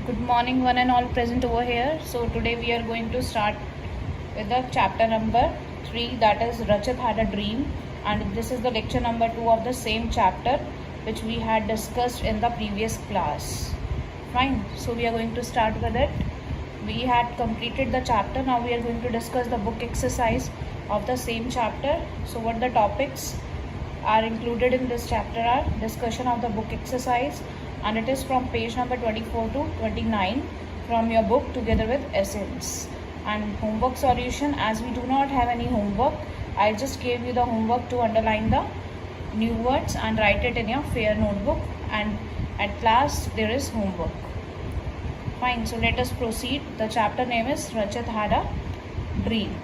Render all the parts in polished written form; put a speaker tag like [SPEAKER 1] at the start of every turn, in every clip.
[SPEAKER 1] Good morning one and all present over here. So today we are going to start with the chapter number 3, that is Rachit had a dream, and this is the lecture number 2 of the same chapter which we had discussed in the previous class. Fine, so we are going to start with it. We had completed the chapter. Now we are going to discuss the book exercise of the same chapter. So what the topics are included in this chapter are discussion of the book exercise, and it is from page number 24 to 29 from your book together with essence. And homework solution, as we do not have any homework, I just gave you the homework to underline the new words and write it in your fair notebook, and at last there is homework. Fine, so let us proceed. The chapter name is Rachit had a dream.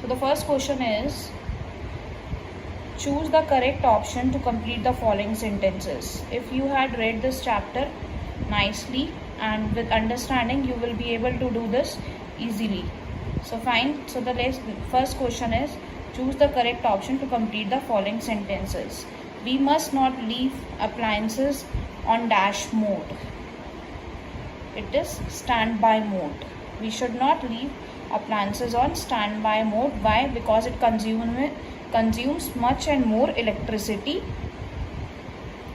[SPEAKER 1] So the first question is, choose the correct option to complete the following sentences. If you had read this chapter nicely and with understanding, you will be able to do this easily. So fine. So the first question is, choose the correct option to complete the following sentences. We must not leave appliances on dash mode. It is standby mode. We should not leave appliances on standby mode. Why? Because it consumes much and more electricity.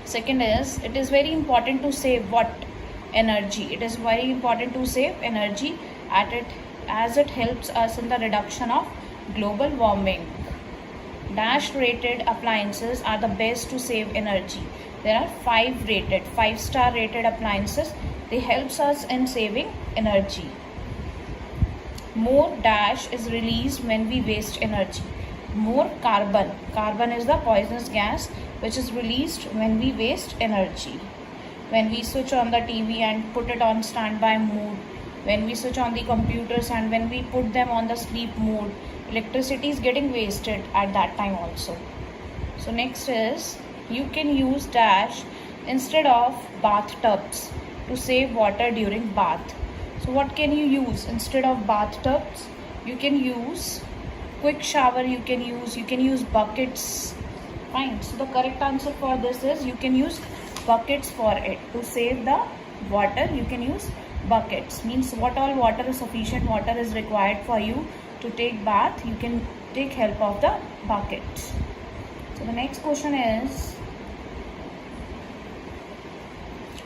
[SPEAKER 1] Second is, it is very important to save what? Energy. It is very important to save energy as it helps us in the reduction of global warming. Dash rated appliances are the best to save energy. There are 5-star rated appliances. They helps us in saving energy. More dash is released when we waste energy. More carbon is the poisonous gas which is released when we waste energy. When we switch on the TV and put it on standby mode, when we switch on the computers and when we put them on the sleep mode, electricity is getting wasted at that time also. So next is, you can use dash instead of bathtubs to save water during bath. So what can you use instead of bathtubs? You can use quick shower, you can use buckets. Fine. So the correct answer for this is, you can use buckets for it. To save the water, you can use buckets. Means what all water is sufficient water is required for you to take bath, you can take help of the bucket. So the next question is,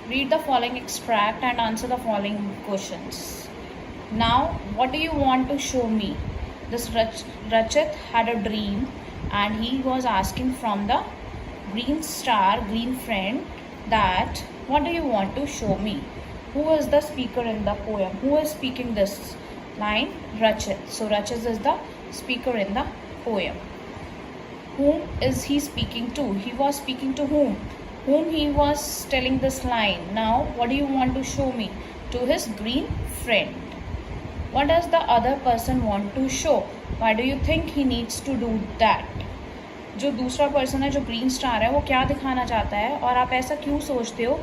[SPEAKER 1] read the following extract and answer the following questions. Now, what do you want to show me? This Rachit had a dream, and he was asking from the green friend, that what do you want to show me? Who is the speaker in the poem? Who is speaking this line? Rachit. So Rachit is the speaker in the poem. Whom is he speaking to? He was speaking to whom? Whom he was telling this line. Now, what do you want to show me? To his green friend. What does the other person want to show? Why do you think he needs to do that? जो दूसरा person है, जो green star है, वो क्या दिखाना चाहता है और आप ऐसा क्यों सोचते हो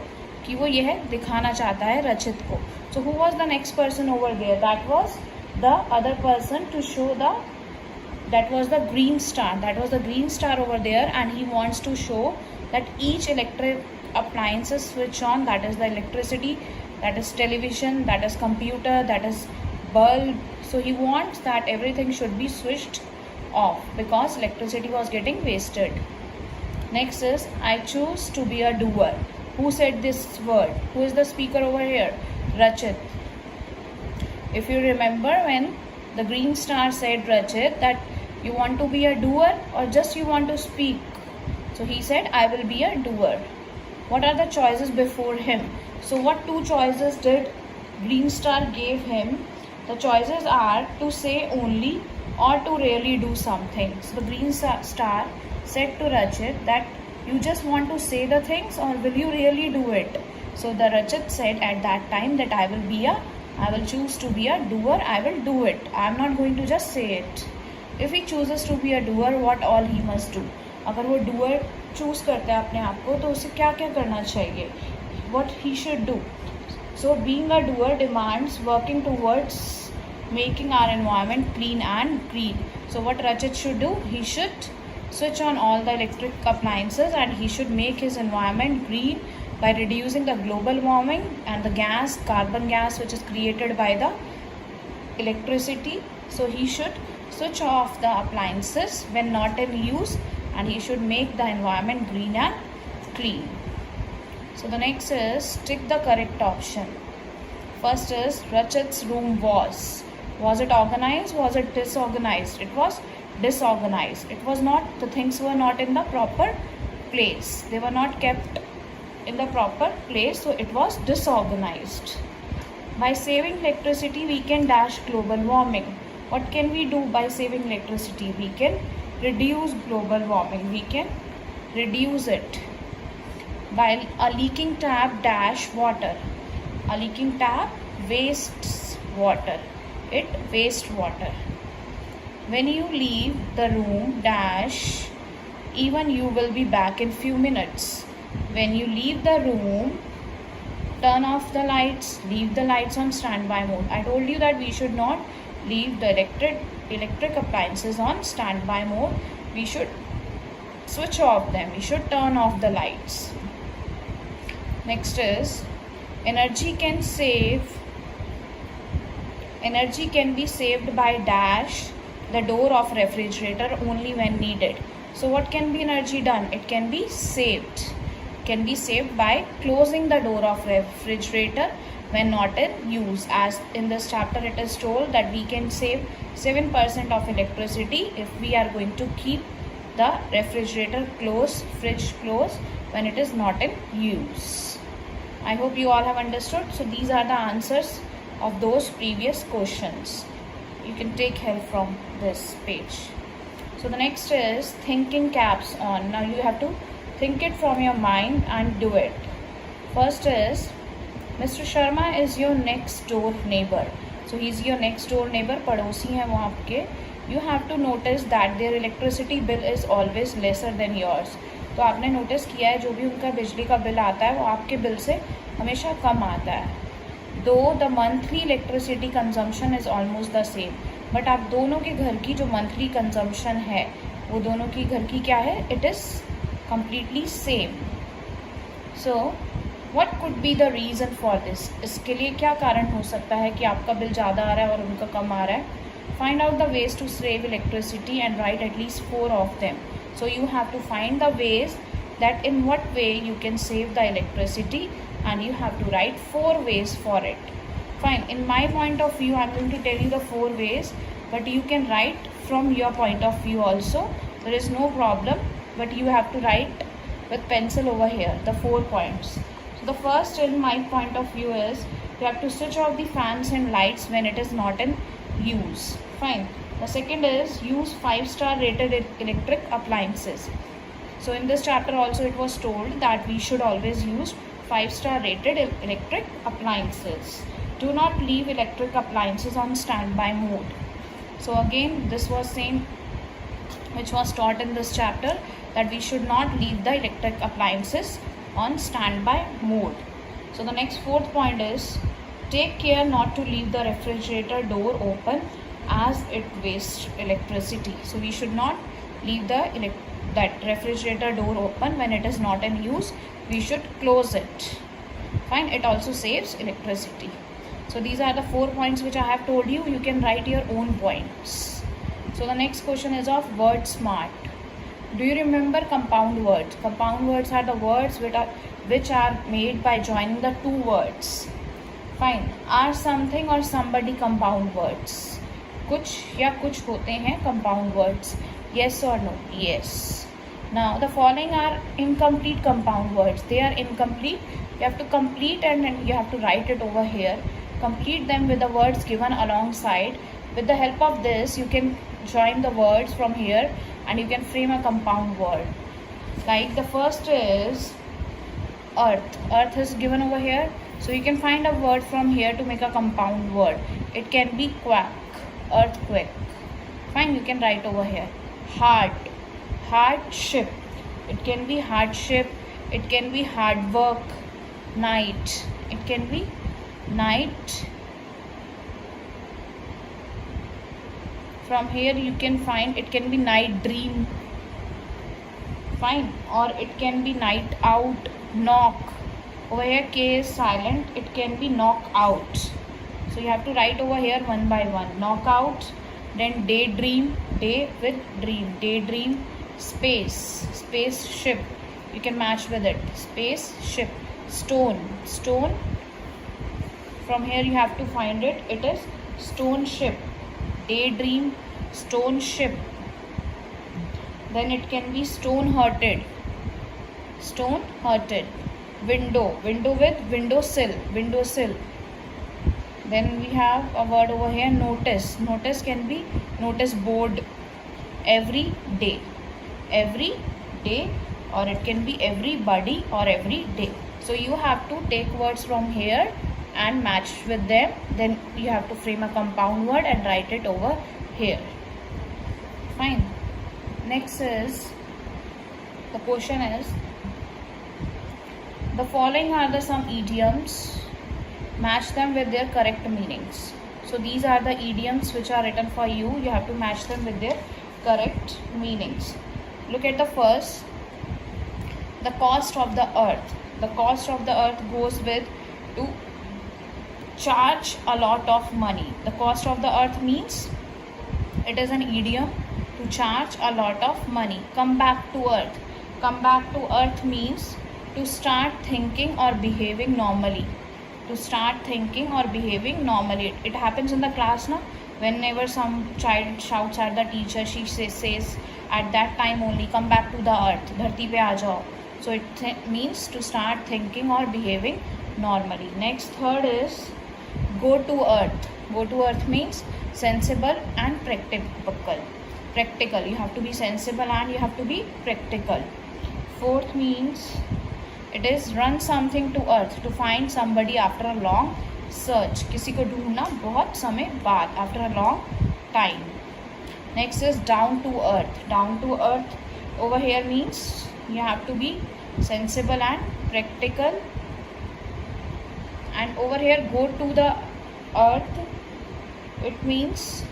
[SPEAKER 1] कि वो यह दिखाना चाहता है रचित को? So who was the next person over there? That was the other person to show that was the green star. That was the green star over there, and he wants to show that each electric appliance is switched on. That is the electricity, that is television, that is computer, that is bulb. So he wants that everything should be switched off because electricity was getting wasted. Next is, I choose to be a doer. Who said this word? Who is the speaker over here? Rachit. If you remember, when the green star said Rachit that you want to be a doer or just you want to speak, so he said I will be a doer. What are the choices before him? So what two choices did green star gave him? The choices are to say only or to really do something. So the green star said to Rachit that you just want to say the things or will you really do it? So the Rachit said at that time that I will choose to be a doer. I will do it. I am not going to just say it. If he chooses to be a doer, what all he must do? अगर वो doer choose करता है अपने आप को, तो उसे क्या क्या करना चाहिए? What he should do? So being a doer demands working towards making our environment clean and green. So what Rachit should do? He should switch on all the electric appliances and he should make his environment green by reducing the global warming and the gas, carbon gas, which is created by the electricity. So he should switch off the appliances when not in use, and he should make the environment green and clean. So the next is tick the correct option. First is Rachit's room was it organized? Was it disorganized? It was disorganized. It was not, the things were not in the proper place. They were not kept in the proper place, so it was disorganized. By saving electricity, we can dash global warming. What can we do by saving electricity? We can reduce global warming. We can reduce it. By a leaking tap dash water. A leaking tap wastes water. It wastes water. When you leave the room dash, even you will be back in few minutes. When you leave the room, turn off the lights, leave the lights on standby mode. I told you that we should not leave the electric appliances on standby mode. We should switch off them. We should turn off the lights. Next is energy can be saved by dash the door of refrigerator only when needed. So what can be energy done? It can be saved. Can be saved by closing the door of refrigerator when not in use. As in this chapter it is told that we can save 7% of electricity if we are going to keep the refrigerator closed, fridge closed when it is not in use. I hope you all have understood. So these are the answers of those previous questions. You can take help from this page. So the next is thinking caps on. Now you have to think it from your mind and do it. First is Mr. Sharma is your next door neighbor. So he is your next door neighbor. पड़ोसी हैं वो आपके. You have to notice that their electricity bill is always lesser than yours. तो आपने notice किया है जो भी उनका बिजली का बिल आता है वो आपके बिल से हमेशा कम आता है. दो the monthly electricity consumption is almost the same. But आप दोनों के घर की जो मंथली कंजम्पशन है वो दोनों की घर की क्या है? It is completely same. So what could be the reason for this? इसके लिए क्या कारण हो सकता है कि आपका बिल ज़्यादा आ रहा है और उनका कम आ रहा है? Find out the ways to save electricity and write at least 4 of them. So you have to find the ways that in what way you can save the electricity, and you have to write 4 ways for it. Fine. In my point of view, I am going to tell you the 4 ways, but you can write from your point of view also. There is no problem, but you have to write with pencil over here the 4 points. So the first in my point of view is you have to switch off the fans and lights when it is not in use. Fine. The second is use 5-star rated electric appliances. So in this chapter also it was told that we should always use 5-star rated electric appliances. Do not leave electric appliances on standby mode. So again this was same which was taught in this chapter, that we should not leave the electric appliances on standby mode. So the next 4th point is take care not to leave the refrigerator door open as it wastes electricity. So we should not leave that refrigerator door open when it is not in use. We should close it. Fine. It also saves electricity. So these are the 4 points which I have told you. You can write your own points. So the next question is of word smart. Do you remember compound words? Compound words are the words which are made by joining the 2 words. Fine. Are something or somebody compound words? कुछ या कुछ होते हैं compound words. Yes or no? Yes. Now the following are incomplete compound words. They are incomplete. You have to complete and you have to write it over here. Complete them with the words given alongside. With the help of this you can join the words from here and you can frame a compound word. Like the first is earth. Earth is given over here. So you can find a word from here to make a compound word. It can be quack. Earthquake. Fine, you can write over here. Hard. Hardship. It can be hardship. It can be hard work. Night. It can be night. From here you can find it can be night dream. Fine. Or it can be night out. Knock. Over here K is silent, it can be knock out. So you have to write over here one by one. Knock out, then daydream, day with dream, daydream, space, spaceship, you can match with it, spaceship, stone, stone, from here you have to find it, it is stone ship, daydream, stone ship. Then it can be stone hearted, stone hearted, window, window with windowsill, windowsill. Then we have a word over here, notice, notice can be notice board, every day, or it can be everybody or every day. So you have to take words from here and match with them, then you have to frame a compound word and write it over here. Fine. Next is, the question is, the following are the some idioms, match them with their correct meanings. So these are the idioms which are written for you, you have to match them with their correct meanings. Look at the first, the cost of the earth. The cost of the earth goes with to charge a lot of money. The cost of the earth means, it is an idiom, to charge a lot of money. Come back to earth. Come back to earth means to start thinking or behaving normally. To start thinking or behaving normally. It happens in the class now. Whenever some child shouts at the teacher, she says at that time only, come back to the earth, dharti pe aa jao. So it means to start thinking or behaving normally. Next, third is go to earth. Go to earth means sensible and practical. Practical, you have to be sensible and you have to be practical. Fourth means it is run something to earth, to find somebody after a long search. किसी को ढूंढना बहुत समय बाद, after a long time. Next is down to earth. Down to earth over here means you have to be sensible and practical. And over here go to the earth, it means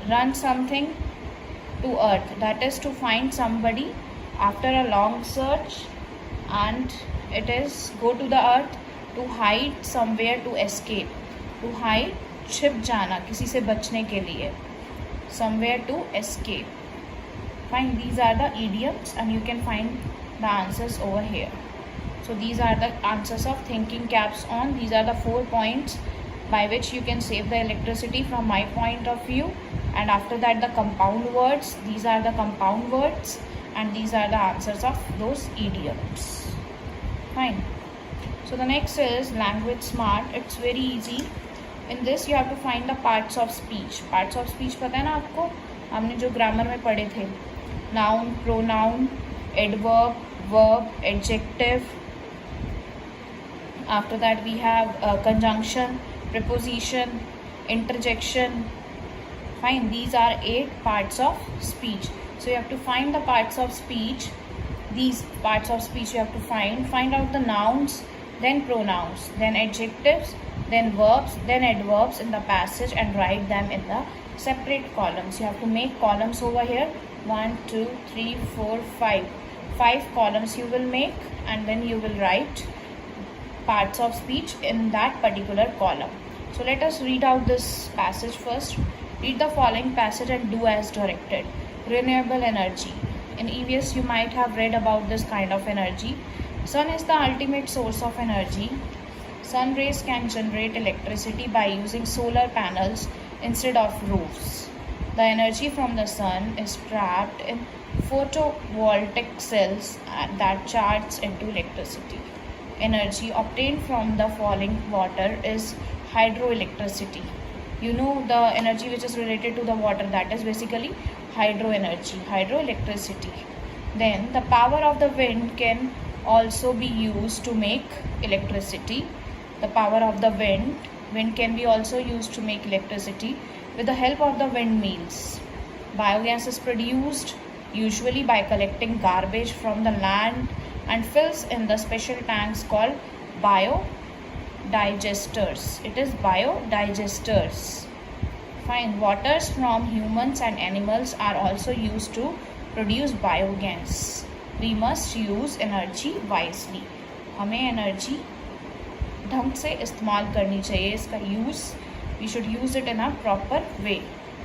[SPEAKER 1] run something to earth, that is to find somebody after a long search. And it is go to the earth to hide somewhere, to escape, to hide, छिप जाना किसी से बचने के लिए, somewhere to escape. Fine, these are the idioms and you can find the answers over here. So these are the answers of thinking caps on. These are the 4 points by which you can save the electricity from my point of view. And after that, the compound words, these are the compound words and these are the answers of those idioms. Fine. So the next is language smart. It's very easy. In this you have to find the parts of speech. Parts of speech पता है ना आपको, हमने जो grammar में पढ़े थे, noun, pronoun, adverb, verb, adjective. After that we have conjunction, preposition, interjection. Fine, these are 8 parts of speech. So you have to find the parts of speech. These parts of speech you have to find out the nouns, then pronouns, then adjectives, then verbs, then adverbs in the passage and write them in the separate columns. You have to make columns over here, 1, 2, 3, 4, 5. 5 columns you will make and then you will write parts of speech in that particular column. So let us read out this passage first. Read the following passage and do as directed. Renewable energy. In EVS you might have read about this kind of energy. Sun is the ultimate source of energy. Sun rays can generate electricity by using solar panels instead of roofs. The energy from the sun is trapped in photovoltaic cells that charge into electricity. Energy obtained from the falling water is hydroelectricity. You know the energy which is related to the water, that is basically hydro energy, hydroelectricity. Then the power of the wind can also be used to make electricity. The power of the wind can be also used to make electricity with the help of the windmills. Biogas is produced usually by collecting garbage from the land and fills in the special tanks called biodigesters. It is biodigesters. Fine. Waters from humans and animals are also used to produce biogas. We must use energy wisely. हमें energy ढंग से इस्तेमाल करनी चाहिए इसका use. We should use it in a proper way.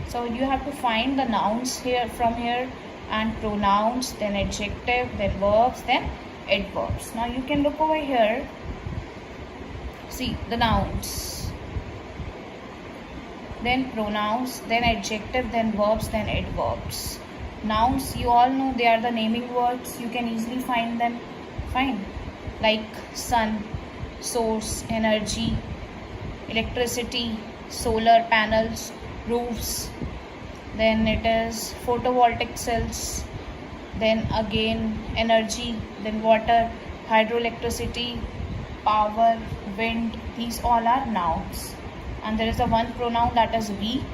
[SPEAKER 1] So you have to find the nouns here from here, and pronouns, then adjective, then verbs, then adverbs. Now you can look over here. See the nouns, then pronouns, then adjective, then verbs, then adverbs. Nouns, you all know they are the naming words. You can easily find them. Fine. Like sun, source, energy, electricity, solar panels, roofs, then it is photovoltaic cells, then again energy, then water, hydroelectricity, power, wind. These all are nouns. And there is a one pronoun, that is we.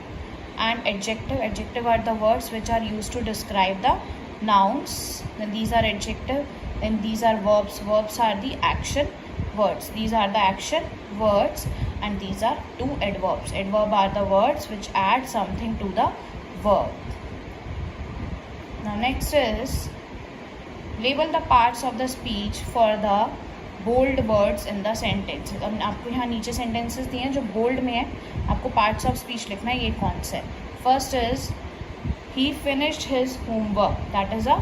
[SPEAKER 1] And adjective, adjective are the words which are used to describe the nouns. Then these are adjective, then these are verbs. Verbs are the action words. These are the action words, and these are two adverbs. Adverb are the words which add something to the verb. Now next is label the parts of the speech for the bold words in the sentence. अब आपको यहाँ नीचे sentences दिए हैं जो bold में है, आपको parts of speech लिखना है. ये कौन सा है? First is he finished his homework. That is a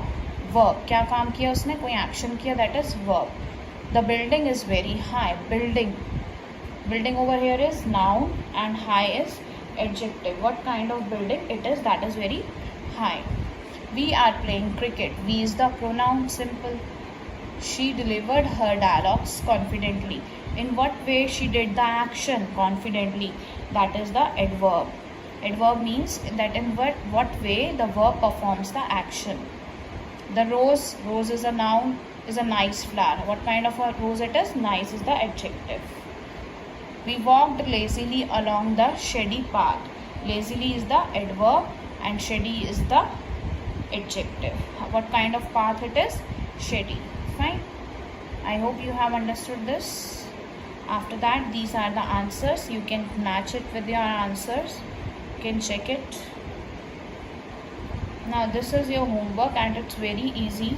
[SPEAKER 1] verb. क्या काम किया उसने? कोई action किया. That is verb. The building is very high. Building. Building over here is noun and high is adjective. What kind of building it is? That is very high. We are playing cricket. We is the pronoun. Simple. She delivered her dialogues confidently. In what way she did the action? Confidently. That is the adverb. Adverb means that in what way the verb performs the action. The rose. Rose is a noun. Is a nice flower. What kind of a rose it is? Nice is the adjective. We walked lazily along the shady path. Lazily is the adverb and shady is the adjective. What kind of path it is? Shady. Fine. I hope you have understood this. After that, these are the answers. You can match it with your answers. You can check it. Now this is your homework and it's very easy.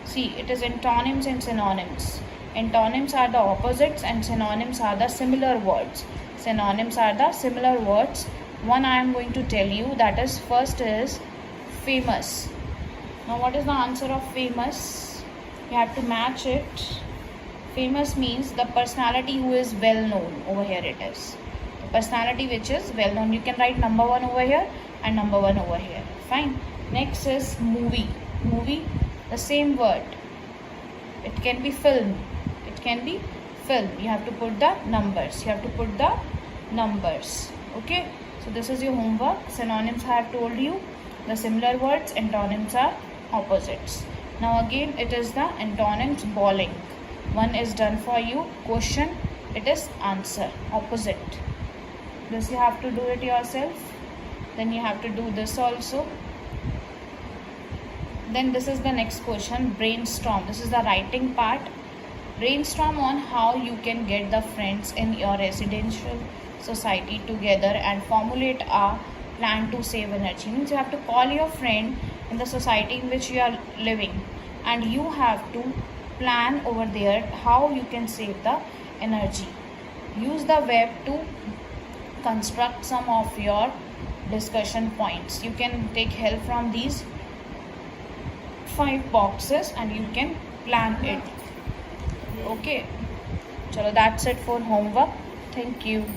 [SPEAKER 1] See, it is antonyms and synonyms. Antonyms are the opposites and synonyms are the similar words. Synonyms are the similar words. One I am going to tell you, that is first is famous. Now what is the answer of famous? You have to match it. Famous means the personality who is well known. Over here it is. The personality which is well known. You can write number 1 over here and number 1 over here. Fine. Next is movie. Movie, the same word. It can be film. It can be film. You have to put the numbers. You have to put the numbers. Okay. So this is your homework. Synonyms I have told you. The similar words. Antonyms are opposites. Now again it is the antonyms bowling. One is done for you. Question. It is answer. Opposite. This you have to do it yourself. Then you have to do this also. Then this is the next question. Brainstorm. This is the writing part. Brainstorm on how you can get the friends in your residential society together and formulate a plan to save energy. Means you have to call your friend in the society in which you are living and you have to plan over there how you can save the energy. Use the web to construct some of your discussion points. You can take help from these 5 boxes and you can plan it. Okay, chalo, that's it for homework. Thank you.